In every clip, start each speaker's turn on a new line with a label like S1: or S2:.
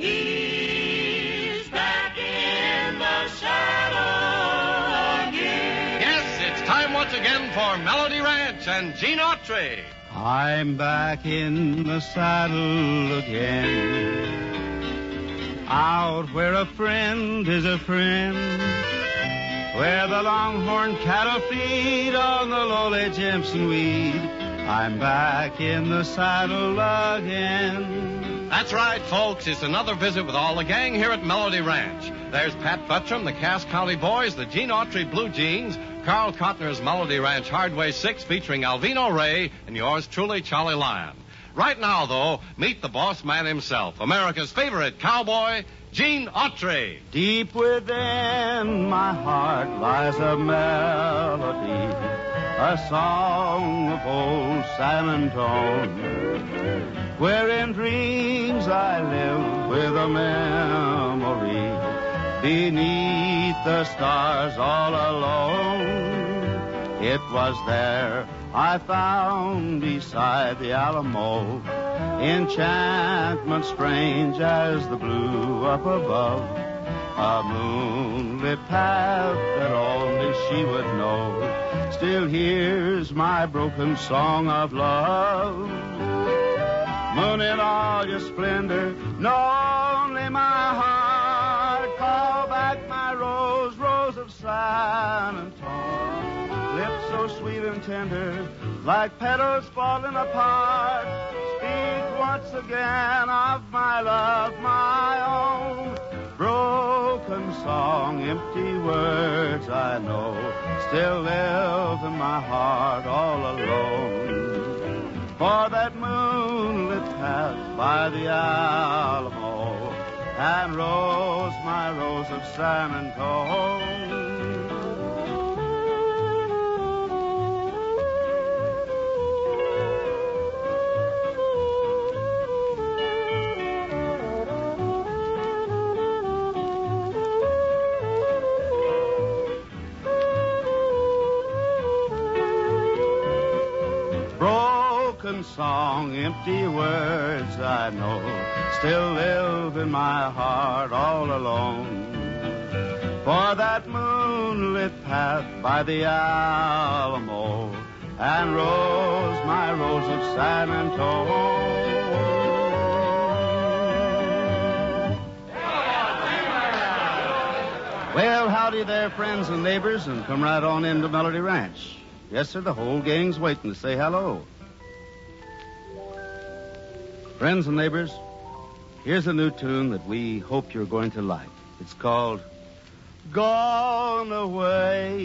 S1: He's back in the saddle again.
S2: Yes, it's time once again for Melody Ranch and Gene Autry.
S3: I'm back in the saddle again, out where a friend is a friend, where the longhorn cattle feed on the lowly Jimson weed. I'm back in the saddle again.
S2: That's right, folks. It's another visit with all the gang here at Melody Ranch. There's Pat Buttram, the Cass County Boys, the Gene Autry Blue Jeans, Carl Cotner's Melody Ranch Hardway 6 featuring Alvino Ray, and yours truly, Charlie Lyon. Right now, though, meet the boss man himself, America's favorite cowboy, Gene Autry.
S3: Deep within my heart lies a melody, a song of old San Antone, where in dreams I live with a memory, beneath the stars all alone. It was there I found beside the Alamo enchantment strange as the blue up above, a moonlit path that only she would know still hears my broken song of love. Moon in all your splendor, know only my heart, call back my rose, rose of San Antone, lips so sweet and tender, like petals falling apart. Speak once again of my love, my own. Broken song, empty words I know, still live in my heart all alone. For that moonlit path by the Alamo, and rose, my rose of San Antone. Song, empty words I know, still live in my heart all alone. For that moonlit path by the Alamo, and rose, my rose of San Antone. Well, howdy there, friends and neighbors, and come right on into Melody Ranch. Yes, sir, the whole gang's waiting to say hello. Friends and neighbors, here's a new tune that we hope you're going to like. It's called Gone Away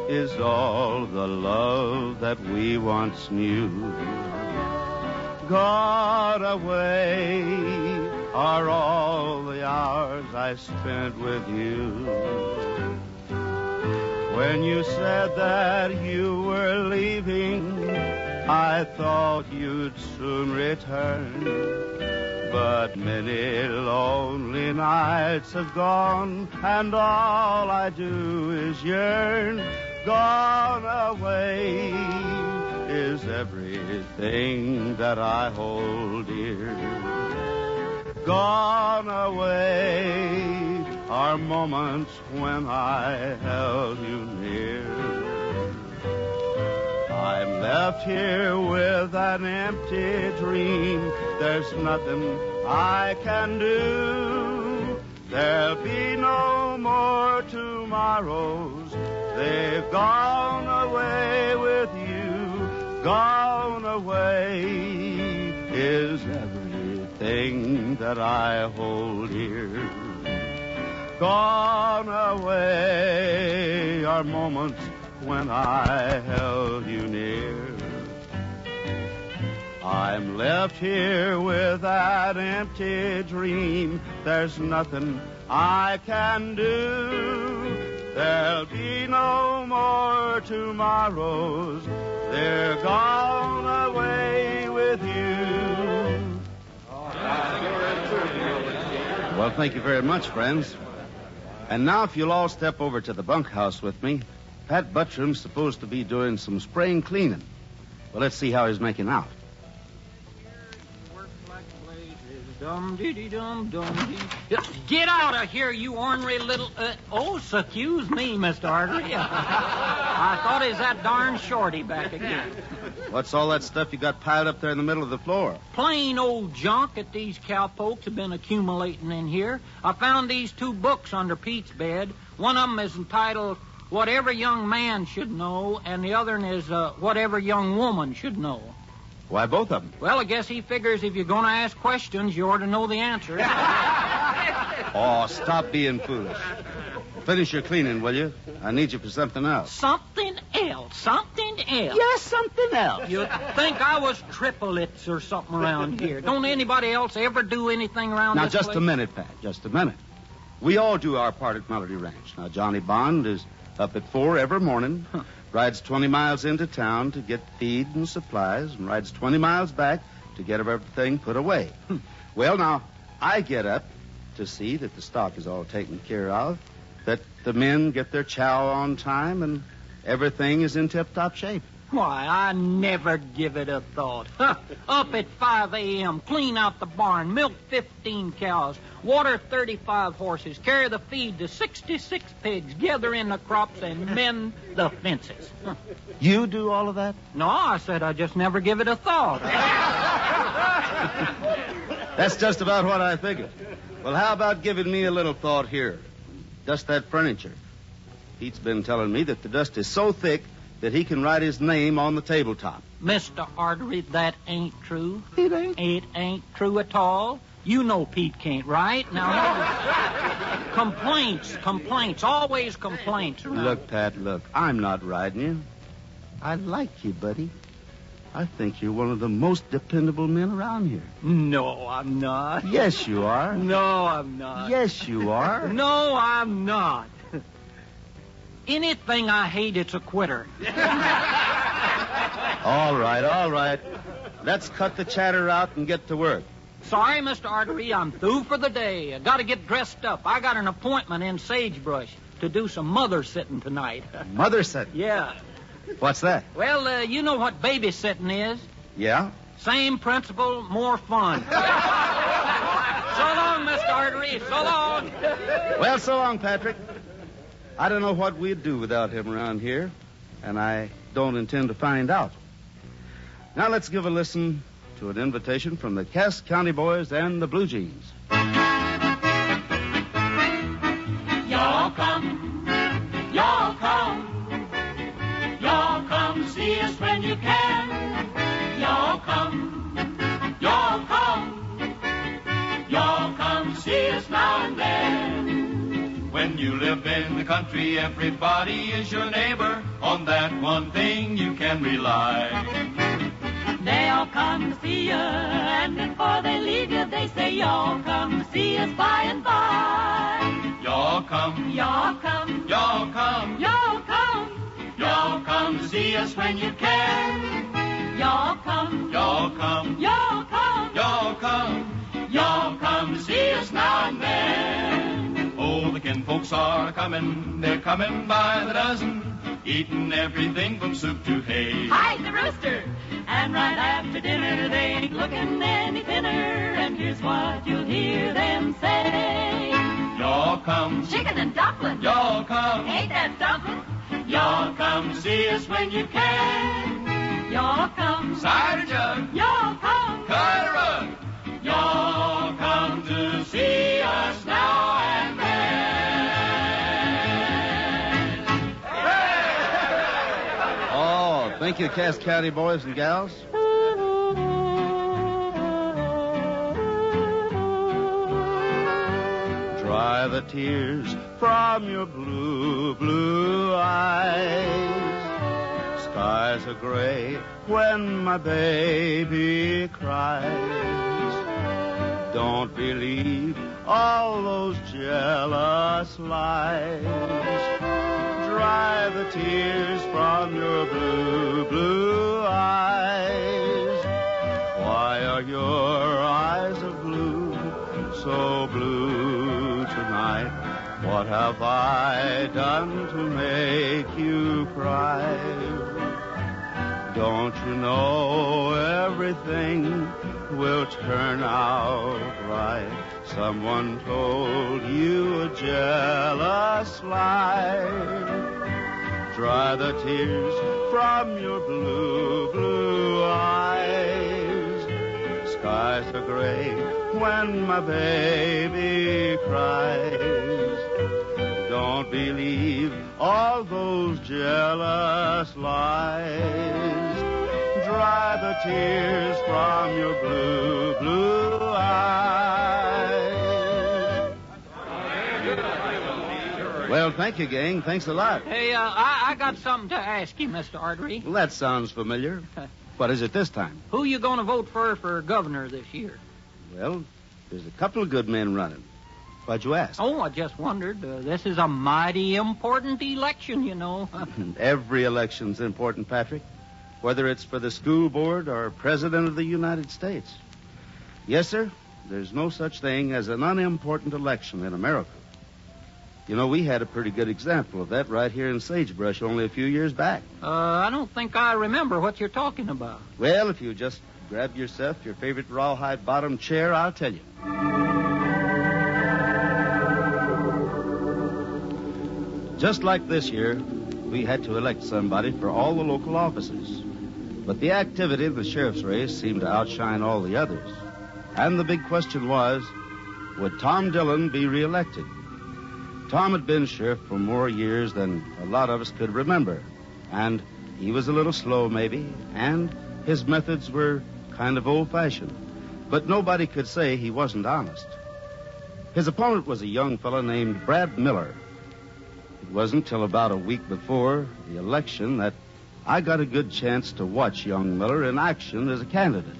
S3: Is All the Love That We Once Knew. Gone away are all the hours I spent with you. When you said that you were leaving, I thought you'd soon return, but many lonely nights have gone, and all I do is yearn. Gone away is everything that I hold dear. Gone away are moments when I held you near. I'm left here with an empty dream. There's nothing I can do. There'll be no more tomorrows. They've gone away with you. Gone away is everything that I hold here. Gone away are moments when I held you near. I'm left here with that empty dream. There's nothing I can do. There'll be no more tomorrows. They're gone away with you. Well, thank you very much, friends. And now if you'll all step over to the bunkhouse with me, Pat Buttram's supposed to be doing some spring cleaning. Well, let's see how he's making out.
S4: Work like blazes, Dum-dee-dee-dum-dum-dee. Get out of here, you ornery little... excuse me, Mr. Autry. I thought it was that darn shorty back again.
S3: What's all that stuff you got piled up there in the middle of the floor?
S4: Plain old junk that these cowpokes have been accumulating in here. I found these 2 books under Pete's bed. One of them is entitled What Every Young Man Should Know, and the other one is What Every Young Woman Should Know.
S3: Why, both of them?
S4: Well, I guess he figures if you're going to ask questions, you ought to know the answer.
S3: Oh, stop being foolish. Finish your cleaning, will you? I need you for something else.
S4: Something else.
S3: Yes, something else.
S4: You'd think I was triplets or something around here. Don't anybody else ever do anything around
S3: Now,
S4: this
S3: just
S4: place?
S3: a minute, Pat. Just a minute. We all do our part at Melody Ranch. Now, Johnny Bond is up at 4 every morning, rides 20 miles into town to get feed and supplies, and rides 20 miles back to get everything put away. Well, now, I get up to see that the stock is all taken care of, that the men get their chow on time, and everything is in tip-top shape.
S4: Why, I never give it a thought. Up at 5 a.m., clean out the barn, milk 15 cows, water 35 horses, carry the feed to 66 pigs, gather in the crops, and mend the fences.
S3: You do all of that?
S4: No, I said I just never give it a thought.
S3: That's just about what I figured. Well, how about giving me a little thought here? Dust that furniture. Pete's been telling me that the dust is so thick that he can write his name on the tabletop.
S4: Mr. Autry, that ain't true.
S3: It ain't?
S4: It ain't true at all. You know Pete can't write. Now, complaints, always complaints.
S3: Look, Pat, look. I'm not riding you. I like you, buddy. I think you're one of the most dependable men around here.
S4: No, I'm not.
S3: Yes, you are.
S4: No, I'm not.
S3: Yes, you are.
S4: No, I'm not. Anything I hate, it's a quitter.
S3: All right. Let's cut the chatter out and get to work.
S4: Sorry, Mr. Autry, I'm through for the day. I got to get dressed up. I got an appointment in Sagebrush to do some mother sitting tonight.
S3: Mother said.
S4: Yeah.
S3: What's that?
S4: Well, you know what babysitting is.
S3: Yeah?
S4: Same principle, more fun. So long, Mr. Autry. So long.
S3: Well, so long, Patrick. I don't know what we'd do without him around here, and I don't intend to find out. Now let's give a listen to an invitation from the Cass County Boys and the Blue Jeans.
S1: Y'all come, y'all come, y'all come see us when you can. Y'all come, y'all come, y'all come see us now and then. When you live in the country, everybody is your neighbor. On that one thing you can rely. They all come to see you, and before they leave you, they say, y'all come to see us by and by. Y'all come, y'all come, y'all come, y'all come, y'all come to see us when you can. Y'all come, y'all come, y'all come, y'all come, y'all come to see us now and then. Oh, the kinfolks are coming, they're coming by the dozen, eating everything from soup to hay.
S5: Hide the rooster!
S1: And right after dinner, they ain't looking any thinner. And here's what you'll hear them say. Y'all come,
S5: Chicken and dumpling.
S1: y'all come,
S5: Ain't that dumpling?
S1: y'all come see us when you can. Y'all come,
S2: Cider jug,
S1: y'all come,
S2: cut a rug.
S1: y'all come to see us now and then.
S3: Oh, thank you, Cass County boys and gals. Dry the tears from your blue, blue eyes. Skies are gray when my baby cries. Don't believe all those jealous lies. Dry the tears from your blue, blue eyes. Why are your eyes of blue, so blue tonight? What have I done to make you cry? Don't you know every everything will turn out right. Someone told you a jealous lie. Dry the tears from your blue, blue eyes. Skies are gray when my baby cries. Don't believe all those jealous lies. Dry the tears from your blue, blue eyes. Well, thank you, gang. Thanks a lot.
S4: Hey, I got something to ask you, Mr. Autry.
S3: Well, that sounds familiar. What is it this time?
S4: Who you going to vote for governor this year?
S3: Well, there's a couple of good men running. Why'd you ask?
S4: Oh, I just wondered. This is a mighty important election, you know.
S3: Every election's important, Patrick, whether it's for the school board or president of the United States. Yes, sir, there's no such thing as an unimportant election in America. You know, we had a pretty good example of that right here in Sagebrush only a few years back.
S4: I don't think I remember what you're talking about.
S3: Well, if you just grab yourself your favorite rawhide bottom chair, I'll tell you. Just like this year, we had to elect somebody for all the local offices. But the activity of the sheriff's race seemed to outshine all the others. And the big question was, would Tom Dillon be reelected? Tom had been sheriff for more years than a lot of us could remember. And he was a little slow, maybe, and his methods were kind of old-fashioned. But nobody could say he wasn't honest. His opponent was a young fellow named Brad Miller. It wasn't till about a week before the election that I got a good chance to watch young Miller in action as a candidate.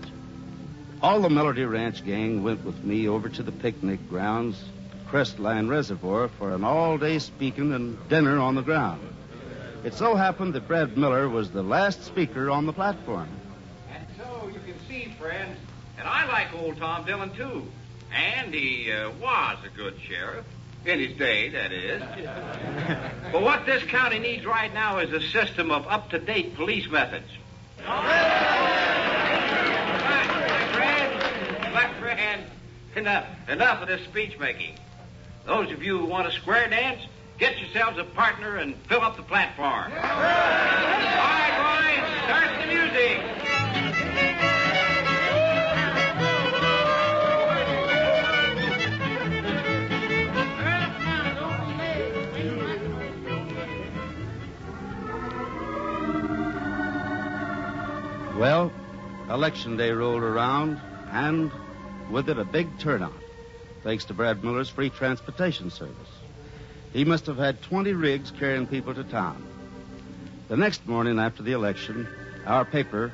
S3: All the Melody Ranch gang went with me over to the picnic grounds, Crestline Reservoir, for an all-day speaking and dinner on the ground. It so happened that Brad Miller was the last speaker on the platform.
S6: And so you can see, friends, that I like old Tom Dillon, too. And he was a good sheriff. In his day, that is. But what this county needs right now is a system of up-to-date police methods. My friend, enough of this speech-making. Those of you who want a square dance, get yourselves a partner and fill up the platform. All right, boys, start the music.
S3: Well, Election Day rolled around, and with it a big turnout, thanks to Brad Miller's free transportation service. He must have had 20 rigs carrying people to town. The next morning after the election, our paper,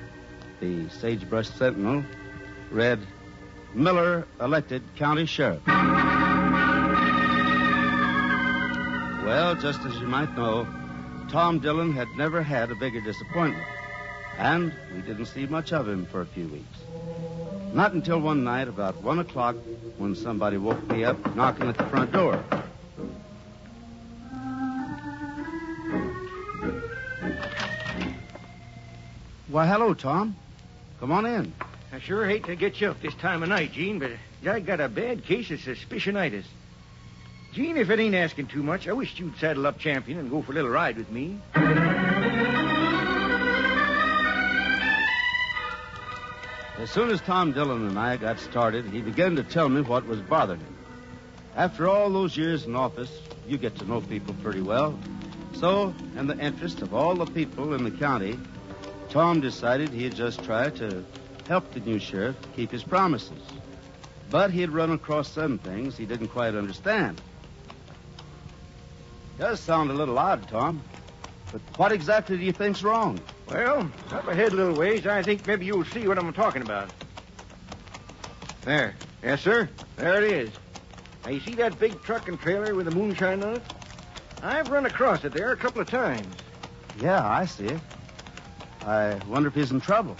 S3: the Sagebrush Sentinel, read, Miller elected county sheriff. Well, just as you might know, Tom Dillon had never had a bigger disappointment. And we didn't see much of him for a few weeks. Not until one night about 1 o'clock when somebody woke me up knocking at the front door. Why, hello, Tom. Come on in.
S7: I sure hate to get you up this time of night, Gene, but I got a bad case of suspicionitis. Gene, if it ain't asking too much, I wish you'd saddle up Champion and go for a little ride with me.
S3: As soon as Tom Dillon and I got started, he began to tell me what was bothering him. After all those years in office, you get to know people pretty well. So, in the interest of all the people in the county, Tom decided he'd just try to help the new sheriff keep his promises. But he'd run across some things he didn't quite understand. Does sound a little odd, Tom. But what exactly do you think's wrong?
S7: Well, up ahead a little ways, I think maybe you'll see what I'm talking about. There. Yes, sir. There it is. Now, you see that big truck and trailer with the moonshine on it? I've run across it there a couple of times.
S3: Yeah, I see it. I wonder if he's in trouble.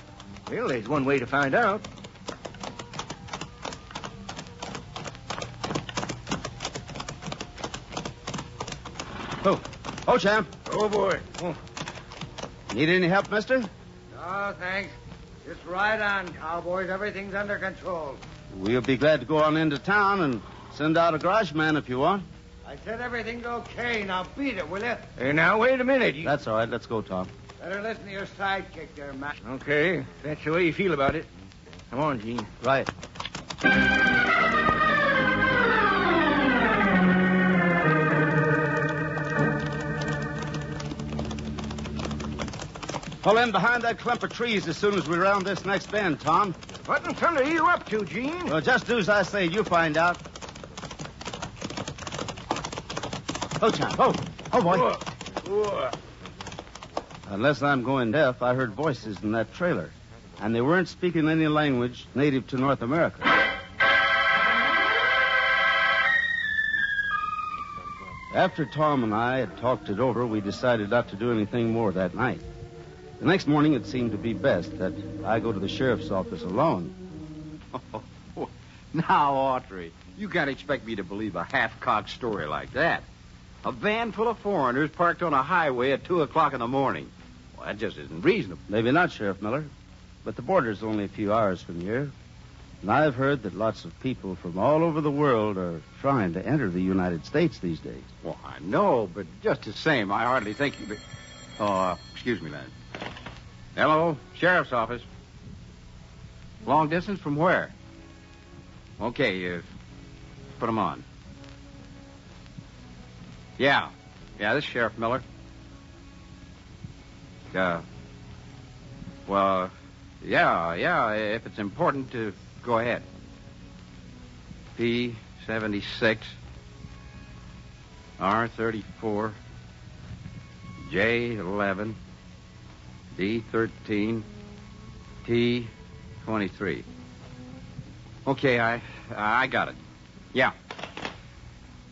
S7: Well, there's one way to find out.
S3: Oh, champ.
S7: Oh, boy. Oh.
S3: Need any help, mister?
S7: Oh, thanks.
S8: Just ride on, cowboys. Everything's under control.
S3: We'll be glad to go on into town and send out a garage man if you want.
S8: I said everything's okay. Now beat it, will you?
S7: Hey, now, wait a minute.
S3: That's all right. Let's go, Tom.
S8: Better listen to your sidekick there, Matt.
S7: Okay, if that's the way you feel about it. Come on, Gene.
S3: Right. Pull in behind that clump of trees as soon as we round this next bend, Tom.
S7: What in thunder are you up to, Gene?
S3: Well, just do as I say. You find out. Oh, Tom. Oh. Oh, boy.
S7: Whoa.
S3: Unless I'm going deaf, I heard voices in that trailer. And they weren't speaking any language native to North America. After Tom and I had talked it over, we decided not to do anything more that night. The next morning, it seemed to be best that I go to the sheriff's office alone.
S9: Now, Autry, you can't expect me to believe a half-cocked story like that. A van full of foreigners parked on a highway at 2 o'clock in the morning. Well, that just isn't reasonable.
S3: Maybe not, Sheriff Miller. But the border's only a few hours from here. And I've heard that lots of people from all over the world are trying to enter the United States these days.
S9: Well, I know, but just the same, I hardly think you'd be... Oh, excuse me, lad. Hello, sheriff's office. Long distance from where? Okay, put 'em on. Yeah, this is Sheriff Miller. Well, yeah, if it's important, go ahead. P-76, R-34, J-11, D-13, T-23. Okay, I got it. Yeah.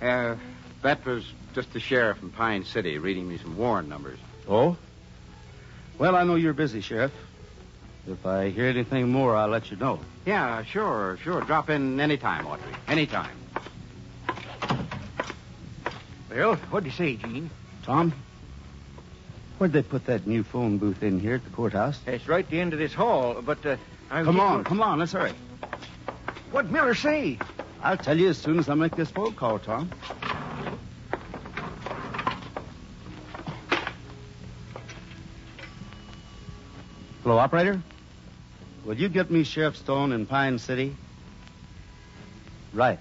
S9: That was just the sheriff in Pine City reading me some warrant numbers.
S3: Oh? Well, I know you're busy, Sheriff. If I hear anything more, I'll let you know.
S9: Yeah, sure. Drop in anytime, Autry. Anytime.
S7: Well, what'd you say, Gene?
S3: Tom, where'd they put that new phone booth in here at the courthouse?
S7: It's right at the end of this hall, but
S3: Come on, let's hurry.
S7: What'd Miller say?
S3: I'll tell you as soon as I make this phone call, Tom. Hello, operator? Will you get me Sheriff Stone in Pine City? Right.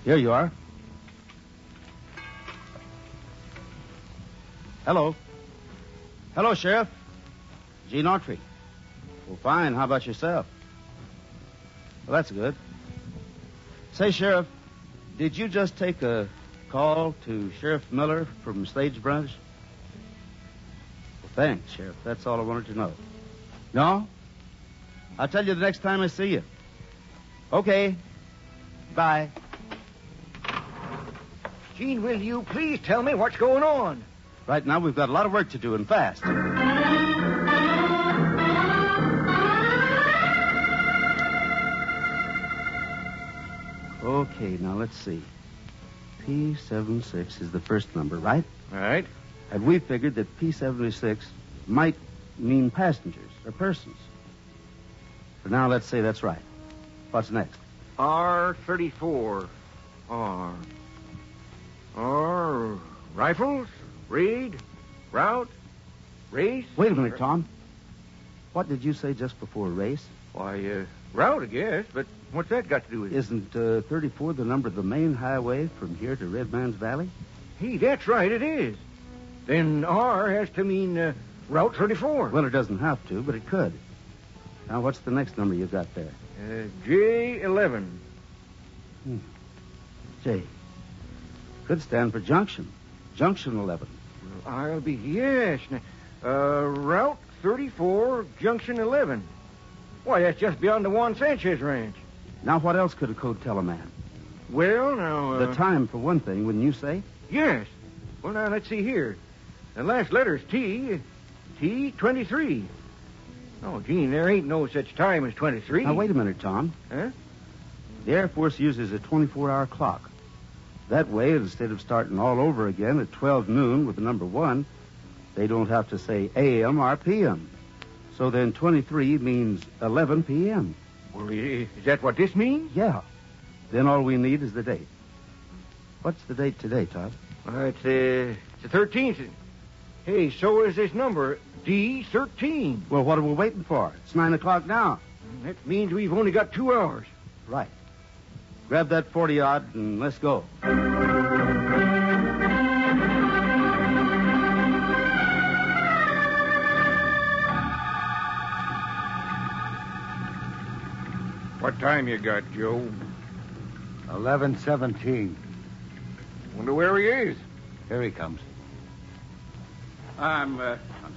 S3: Here you are. Hello. Hello, Sheriff. Gene Autry. Well, fine. How about yourself? Well, that's good. Say, Sheriff, did you just take a call to Sheriff Miller from Stage Branch? Well, thanks, Sheriff. That's all I wanted to know. No? I'll tell you the next time I see you. Okay. Bye.
S7: Gene, will you please tell me what's going on?
S3: Right now, we've got a lot of work to do, and fast. Okay, now let's see. P76 is the first number, right?
S7: All right.
S3: And we figured that P76 might mean passengers or persons. But now let's say that's right. What's next?
S7: R-34. R... Rifles? Raid? Route? Race?
S3: Wait a minute, Tom. What did you say just before race?
S7: Why, route, I guess, but what's that got to do with it?
S3: Isn't 34 the number of the main highway from here to Red Man's Valley?
S7: Hey, that's right, it is. Then R has to mean Route 34.
S3: Well, it doesn't have to, but it could. Now, what's the next number you've got there?
S7: J11.
S3: J. Could stand for junction. Junction 11.
S7: Well, I'll be... Yes. Route 34, Junction 11. Why, that's just beyond the Juan Sanchez Ranch.
S3: Now, what else could a code tell a man?
S7: Well, now...
S3: The time, for one thing, wouldn't you say?
S7: Yes. Well, now, let's see here. The last letter's T. T23. Oh, Gene, there ain't no such time as 23.
S3: Now, wait a minute, Tom.
S7: Huh?
S3: The Air Force uses a 24-hour clock. That way, instead of starting all over again at 12 noon with the number 1, they don't have to say a.m. or p.m. So then 23 means 11 p.m.
S7: Well, is that what this means?
S3: Yeah. Then all we need is the date. What's the date today, Todd?
S7: It's the 13th. Hey, so is this number, D13.
S3: Well, what are we waiting for? It's 9 o'clock now.
S7: That means we've only got 2 hours.
S3: Right. Grab that 40-odd and let's go.
S7: What time you got, Joe?
S8: 11:17.
S7: Wonder where he is.
S8: Here he comes.
S9: I'm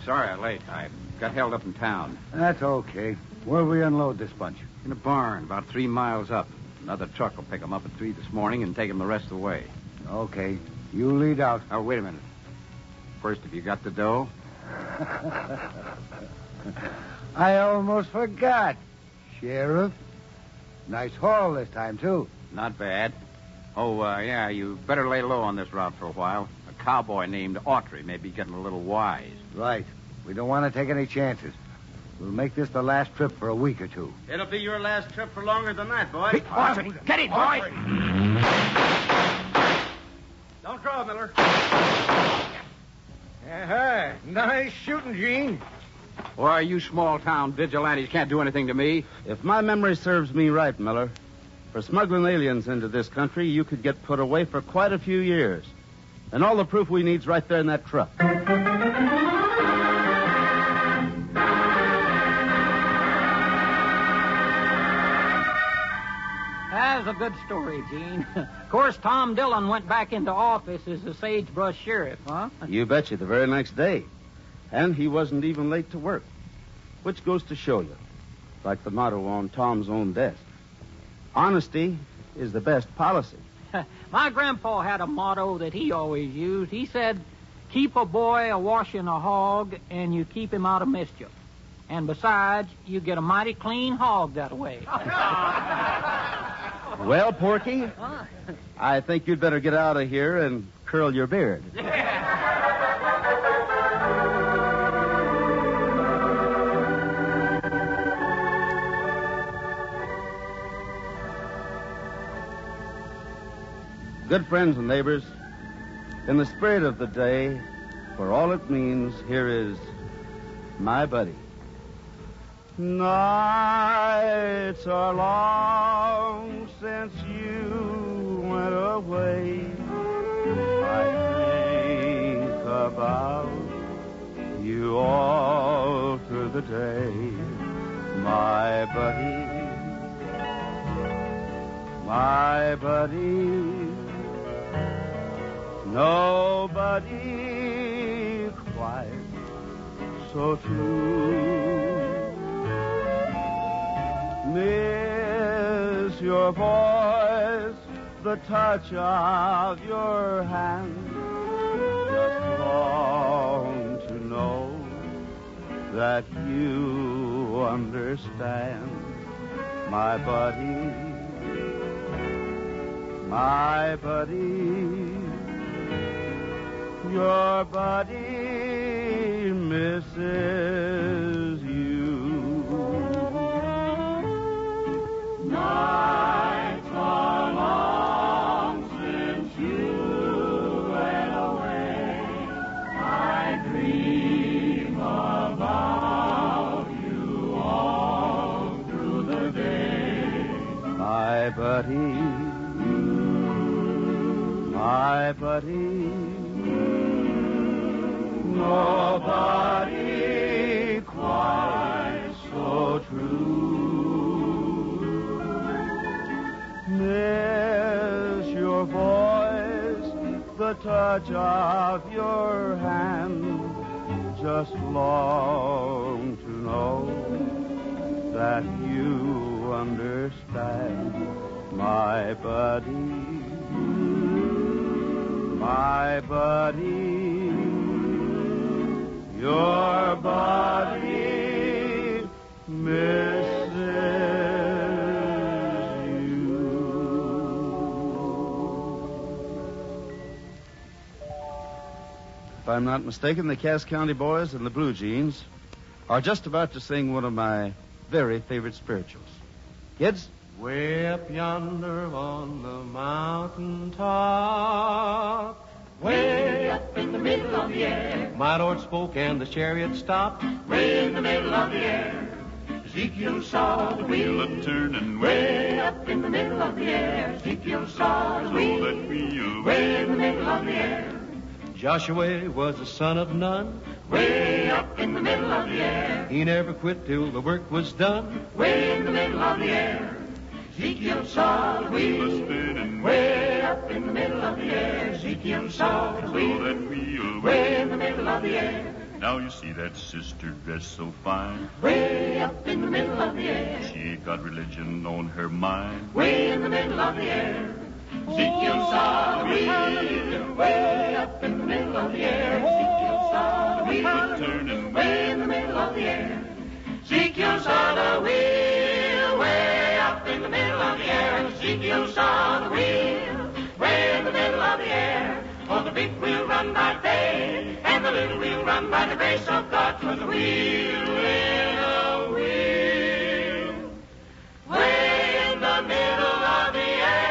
S9: sorry I'm late. I got held up in town.
S8: That's okay. Where'll we unload this bunch?
S9: In a barn about 3 miles up. Another truck will pick them up at 3 this morning and take them the rest of the way.
S8: Okay. You lead out.
S9: Oh, wait a minute. First, have you got the dough?
S8: I almost forgot. Sheriff. Nice haul this time, too.
S9: Not bad. Oh, yeah, you better lay low on this route for a while. A cowboy named Autry may be getting a little wise.
S8: Right. We don't want to take any chances. We'll make this the last trip for a week or 2.
S10: It'll be your last trip for longer than that, boy.
S7: Get it, boy!
S10: Don't draw, Miller.
S7: Uh-huh. Nice shooting, Gene.
S9: Why, you small-town vigilantes can't do anything to me.
S3: If my memory serves me right, Miller, for smuggling aliens into this country, you could get put away for quite a few years. And all the proof we need's right there in that truck.
S4: That's a good story, Gene. Of course, Tom Dillon went back into office as the Sagebrush sheriff, huh?
S3: You betcha, the very next day. And he wasn't even late to work. Which goes to show you, like the motto on Tom's own desk, honesty is the best policy.
S4: My grandpa had a motto that he always used. He said, keep a boy a-washing a hog, and you keep him out of mischief. And besides, you get a mighty clean hog that way.
S3: Well, Porky, I think you'd better get out of here and curl your beard. Good friends and neighbors, in the spirit of the day, for all it means, here is my buddy. Nights are long since you went away. I think about you all through the day, my buddy, my buddy. Nobody quite so true. Miss your voice, the touch of your hand. Just long to know that you understand, my buddy, my buddy. Your buddy misses you.
S1: Nights are long since you went away. I dream about you all through the day.
S3: My buddy, my buddy. Nobody quite so true. Miss your voice, the touch of your hand. Just long to know that you understand, my buddy, my buddy. Your body misses you. I'm not mistaken, the Cass County Boys and the Blue Jeans are just about to sing one of my very favorite spirituals. Kids?
S11: Way up yonder on the mountain top,
S1: Way up in the middle of the air,
S11: my Lord spoke and the chariot stopped.
S1: way in the middle of the air. Ezekiel saw the wheel
S12: turning
S1: way up in the middle of the air. Ezekiel saw the wheel way in the middle of the air.
S11: Joshua was the son of Nun.
S1: Way up in the middle of the air.
S11: He never quit till the work was done.
S1: Way in the middle of the air. Ezekiel saw the wheel way up in the middle of the air. Ezekiel saw the wheel way in the middle of the air.
S12: Now you see that sister dressed so fine.
S1: Way up in the middle of the air.
S12: She ain't got religion on her mind.
S1: Way in the middle of the air. Ezekiel saw the wheel way up in the middle of the air. Ezekiel saw the wheel
S12: turning
S1: way in the middle of the air. Ezekiel saw the wheel way up in the middle of the air. Ezekiel saw the wheel way in the middle of the air. Oh, the big wheel run by faith, and the little wheel run by the grace of God. 'Twas a wheel in a wheel way in the middle of the air.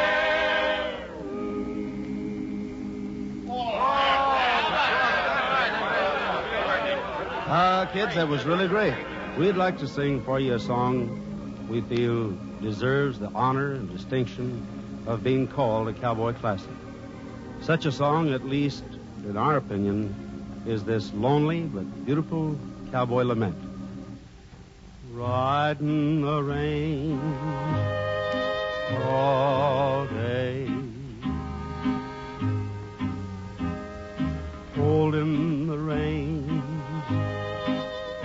S3: Kids, that was really great. We'd like to sing for you a song we feel deserves the honor and distinction of being called a cowboy classic. Such a song, at least in our opinion, is this lonely but beautiful cowboy lament. Riding the range all day, holding the reins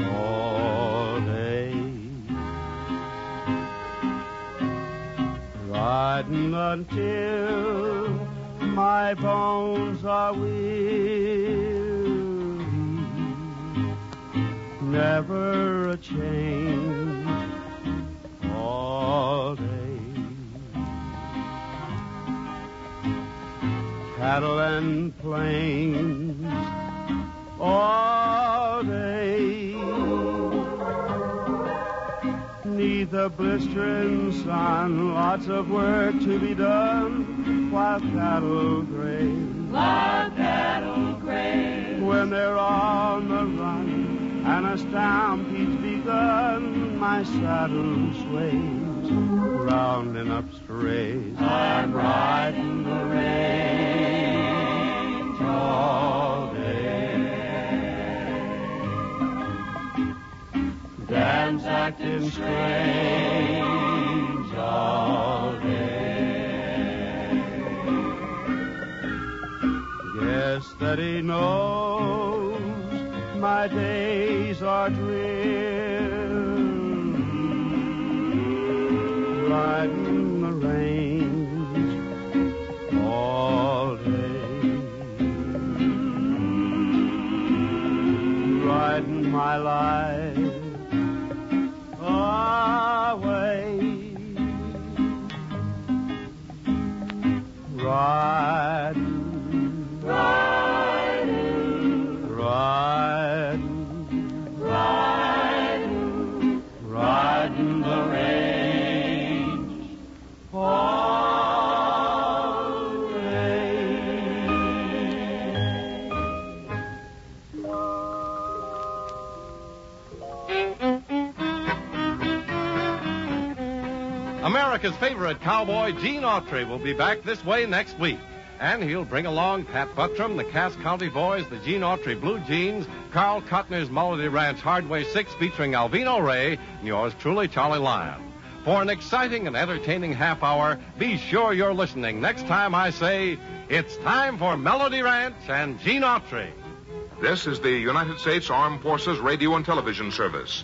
S3: all day, riding until my bones are weary, never a change all day. Cattle and plains all day, neath the blistering sun, lots of work to be done while cattle graze.
S1: While cattle graze.
S3: When they're on the run and a stampede's begun, my saddle sways round in up strays.
S1: I'm riding the range all day.
S3: Dams acting strange all day. Guess that he knows my days are dreary, riding the range all day, riding my life away, riding, riding the range all day.
S2: America's favorite cowboy, Gene Autry, will be back this way next week. And he'll bring along Pat Buttram, the Cass County Boys, the Gene Autry Blue Jeans, Carl Cotner's Melody Ranch Hardway 6 featuring Alvino Ray, and yours truly, Charlie Lyon. For an exciting and entertaining half hour, be sure you're listening next time I say, it's time for Melody Ranch and Gene Autry.
S13: This is the United States Armed Forces Radio and Television Service.